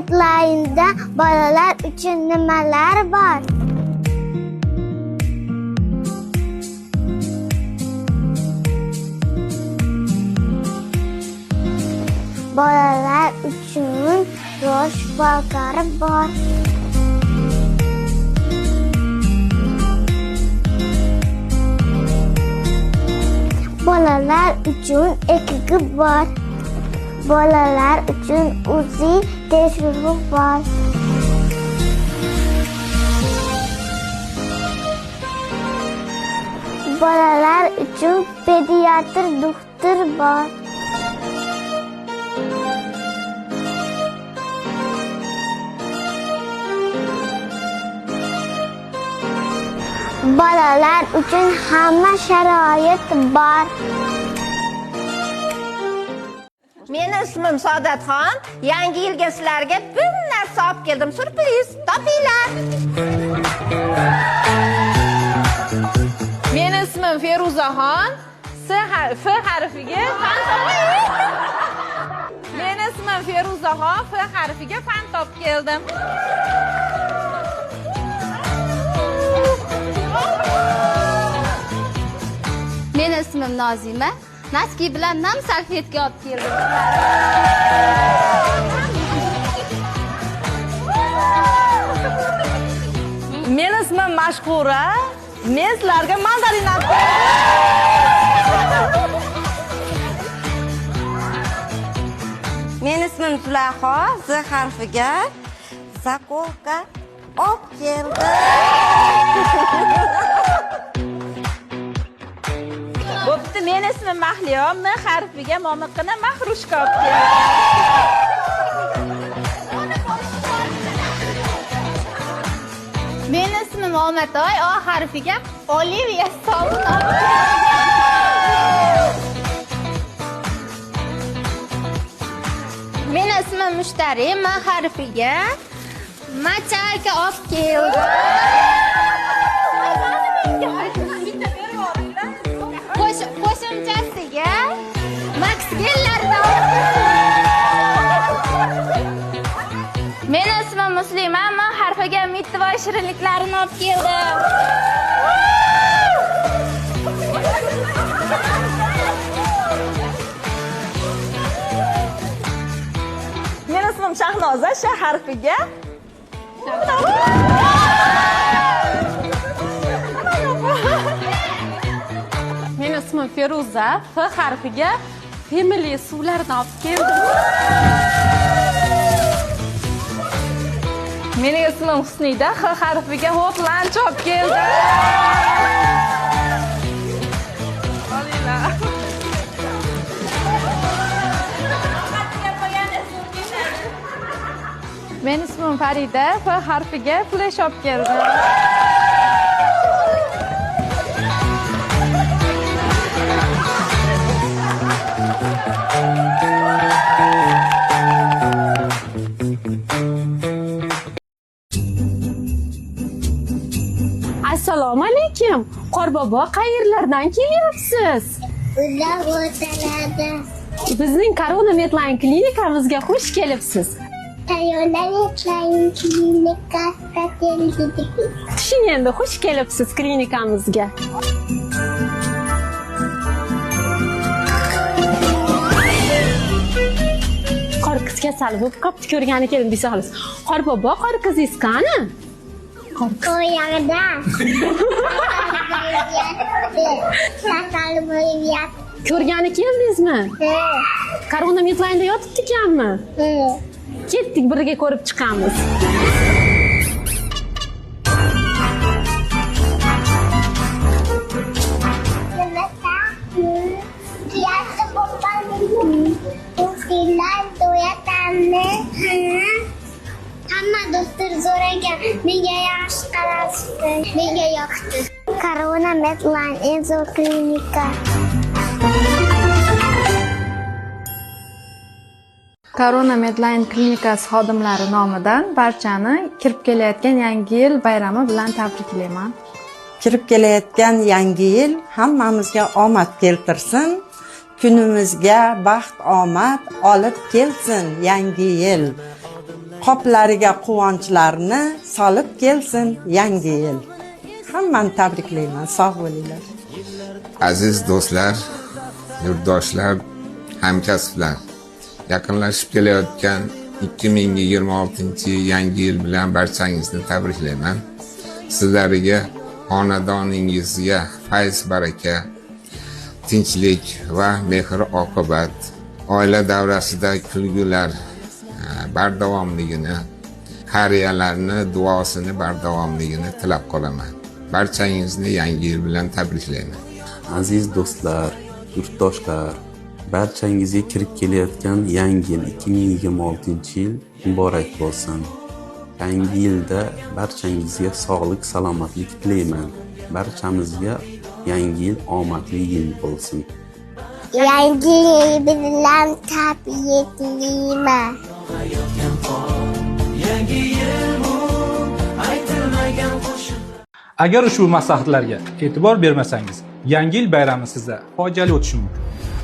Medline'da bolalar uchun nimalar bor? Bolalar uchun yosh bog'lari bor. Bolalar uchun ekigi bor. Bolalar uchun uzi tekshiruvi bor. Bolalar uchun pediatr doktor bor. Bolalar uchun hamma sharoit bor. Mening ismim Saodatxon. Yangi yilga sizlarga bir narsa olib keldim. Surpriz. Topinglar. Mening ismim Feruzaxon. F harfiga fan Mening ismim Feruzaxon. F harfiga fan topib keldim. Mening ismim Nozima. Naski bilan nam salfetga olib keldim. Mening ismim Mashhura. Men sizlarga mandarina olib Mening ismim Zulayho. Z harfiga zakolka olib keldim. Bo'pti, men ismim Mahliyo. M harfiga momiqqina mahrushka olib keldim. Mening ismim Omatoy. O harfiga Olivia sovun olib keldim. Mening ismim Mushtari. M harfiga machayka olib keldim. Qo'shimchasiga Max Gellardan olib keldim. Mening ismim Muslima. M harfiga mittivoy shirinliklarini olib keldim. Mening ismim Shahnoza. Sh harfiga Mening ismim Feruza. F harfiga Family suvlarini olib keldim. Mening ismim Husnida. H harfiga Hot Lunch olib keldim. Olinglar. Mening ismim Farida. F harfiga Flash olib keldim. Assalomu alaykum. Qorbobo, qayerlardan kelyapsiz? Uzoq o'tadi. Bizning Corona Medline klinikamizga xush kelibsiz. Corona Medline klinikasiga keldik. Tushing endi, xush kelibsiz klinikamizga. Qor qiz kasal bo'lib qopti, ko'rgani keldim desa xolos. Qorbobo, qor qizingiz qani? Qo'yag'ida. Kasal bo'lib yotdi. Ko'rgani keldingizmi? Corona Medline'da yotibdi ekanmi? Ketdik, birga ko'rib chiqamiz. Hamma doktor so'ragan, menga yaxshi qarashdi, menga yoqdi. Corona Medline eng zo'r klinika. Corona Medline klinikasi xodimlari nomidan barchani kirib kelayotgan yangi yil bayrami bilan tabriklayman. Kirib kelayotgan yangi yil hammamizga omad keltirsin. Kunimizga baxt omad olib kelsin yangi yil. qoplariga quvonchlarni solib kelsin yangi yil. Hammani tabriklayman, sog' bo'linglar. Aziz do'stlar, yurtdoshlar, hamkasblar, yaqinlashib kelayotgan 2026 yangi yil bilan barchangizni tabriklayman. Sizlarga, xonadoningizga fayz baraka, tinchlik va mehr oqibat, oila davrasida kulgular bardavomligini, qariyalarni duosini bardavomligini tilab qolaman. Barchangizni yangi yil bilan tabriklayman. Aziz do'stlar, yurtdoshlar, barchangizga kirib kelayotgan yangi yil 2026-yil muborak bo'lsin. Yangi yilda barchangizga sog'lik, salomatlik tilayman. Barchamizga yangi yil omadli yil bo'lsin. Yangi yil bilan tabriklayman. Agar ushbu maslahatlarga e'tibor bermasangiz, yangi yil bayrami sizda fojiali o'tishi mumkin.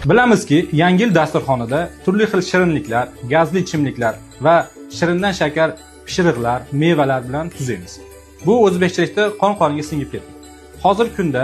Bilamizki, yangi yil dasturxonida turli xil shirinliklar, gazli ichimliklar va shirindan shakar pishiriqlar, mevalar bilan tuzaymiz. Bu o'zbekchilikda qon-qonga singib ketdi. Hozirgi kunda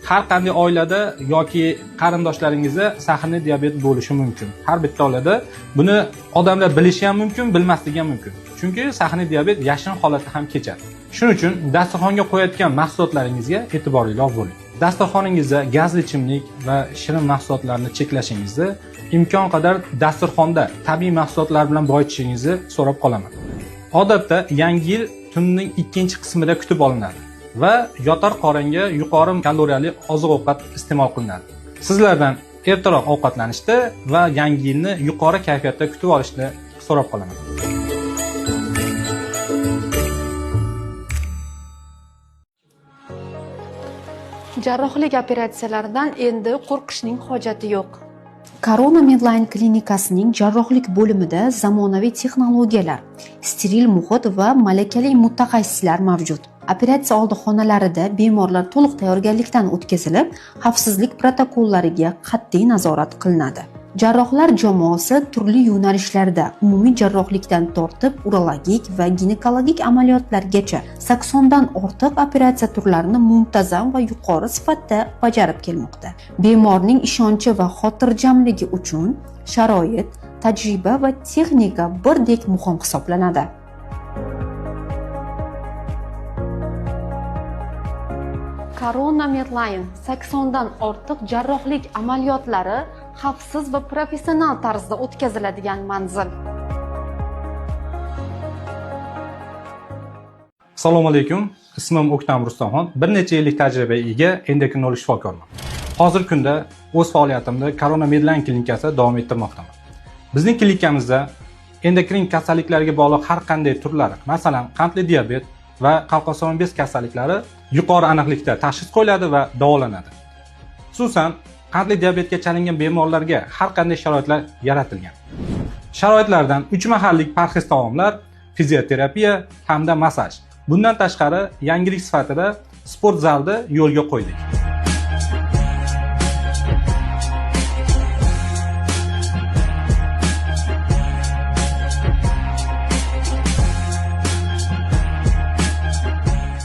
har qanday oilada yoki qarindoshlaringizda sahnli diabet bo'lishi mumkin. Har bitta oilada buni odamlar bilishi ham mumkin, bilmasligi ham mumkin. Chunki sahnli diabet yashin holatda ham kechadi. Shuning uchun dasturxonga qo'yayotgan mahsulotlaringizga e'tiborli bo'ling. Dasturxoningizda gazli ichimlik va shirin mahsulotlarni cheklashingizni, imkon qadar dasturxonda tabiiy mahsulotlar bilan boyitishingizni so'rab qolaman. Odatda yangi yil tunning ikkinchi qismida kutib olinadi va yotar qoringa yuqori kaloriyali oziq-ovqat iste'mol qilinadi. Sizlardan ertaroq ovqatlanishni va yangi yilni yuqori kayfiyatda kutib olishni so'rab qolaman. Jarrohlik operatsiyalaridan endi qo'rqishning hojati yo'q. Corona Medline klinikasining jarrohlik bo'limida zamonaviy texnologiyalar, steril muhit va malakali mutaxassislar mavjud. Operatsiya oldi xonalarida bemorlar to'liq tayyorgarlikdan o'tkazilib, xavfsizlik protokollariga qat'iy nazorat qilinadi. Jarrohlar jamoasi turli yo'nalishlarda umumiy jarrohlikdan tortib urologik va ginekologik amaliyotlargacha 80 dan ortiq operatsiya turlarini muntazam va yuqori sifatda bajarib kelmoqda. Bemorning ishonchi va xotirjamligi uchun sharoit, tajriba va texnika birdek muhim hisoblanadi. Corona Medline 80 dan ortiq jarrohlik amaliyotlari xavfsiz va professional tarzda o'tkaziladigan manzil. Assalomu alaykum. Ismim O'ktam Rustamxon. Bir necha yillik tajribaga ega endokrinolog shifokorman. Hozirgi kunda o'z faoliyatimni Corona Medline klinikasi davom ettirmoqdaman. Bizning klinikamizda endokrin kasalliklarga bog'liq har qanday turlar, masalan, qandli diabet va qalqonsimon bez kasalliklari yuqori aniqlikda tashxis qo'yiladi va davolanadi. Xususan, qandli diabetga chalingan bemorlarga har qanday sharoitlar yaratilgan. Sharoitlardan 3 mahallik parhez taomlar, fizioterapiya hamda massaj. Bundan tashqari, yangilik sifatida sport zalda yo'lga qo'ydik.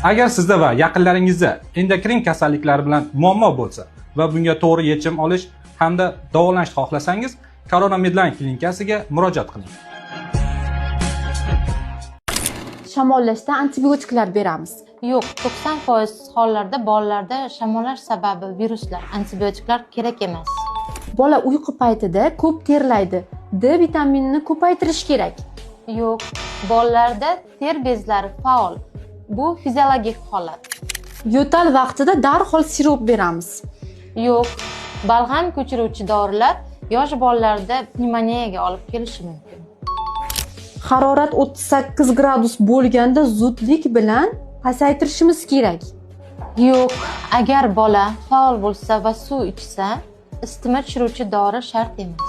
Agar sizda va yaqinlaringizda endokrin kasalliklari bilan muammo bo'lsa va bunga to'g'ri yechim olish hamda davolanishni xohlasangiz, Corona Medline klinikasiga murojaat qiling. Shamollashda antibiotiklar beramiz. Yo'q, 90% hollarda bolalarda shamollash sababi viruslar, antibiotiklar kerak emas. Bola uyqu paytida ko'p terlaydi. D vitaminini ko'paytirish kerak. Yo'q, bolalarda ter bezlari faol. Bu fiziologik holat. Yo'tal vaqtida darhol sirop beramiz. Yo'q, balg'am ko'chiruvchi dorilar yosh bolalarda pnevmoniyaga olib kelishi mumkin. Harorat 38 gradus bo'lganda zudlik bilan pasaytirishimiz kerak. Yo'q, agar bola faol bo'lsa va suv ichsa, isitma tushiruvchi dori shart emas.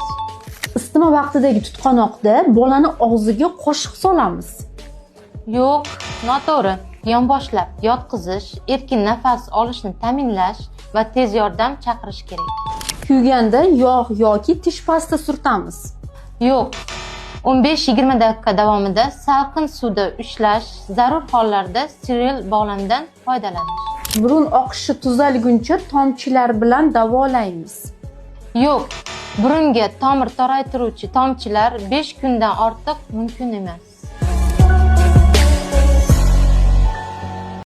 Isitma vaqtidagi tutqanoqda bolani og'ziga qoshiq solamiz. Yo'q, noto'g'ri. Yonboshlab yotqizish, erkin nafas olishni ta'minlash va tez yordam chaqirish kerak. Kuyganda yog' yoki tish pasta surtamiz. Yo'q, 15-20 daqiqa davomida salqin suvda ushlash, zarur hollarda steril bog'landan foydalanish. Burun oqishi tuzalguncha tomchilar bilan davolaymiz. Yo'q, burunga tomir toraytiruvchi tomchilar 5 kundan ortiq mumkin emas.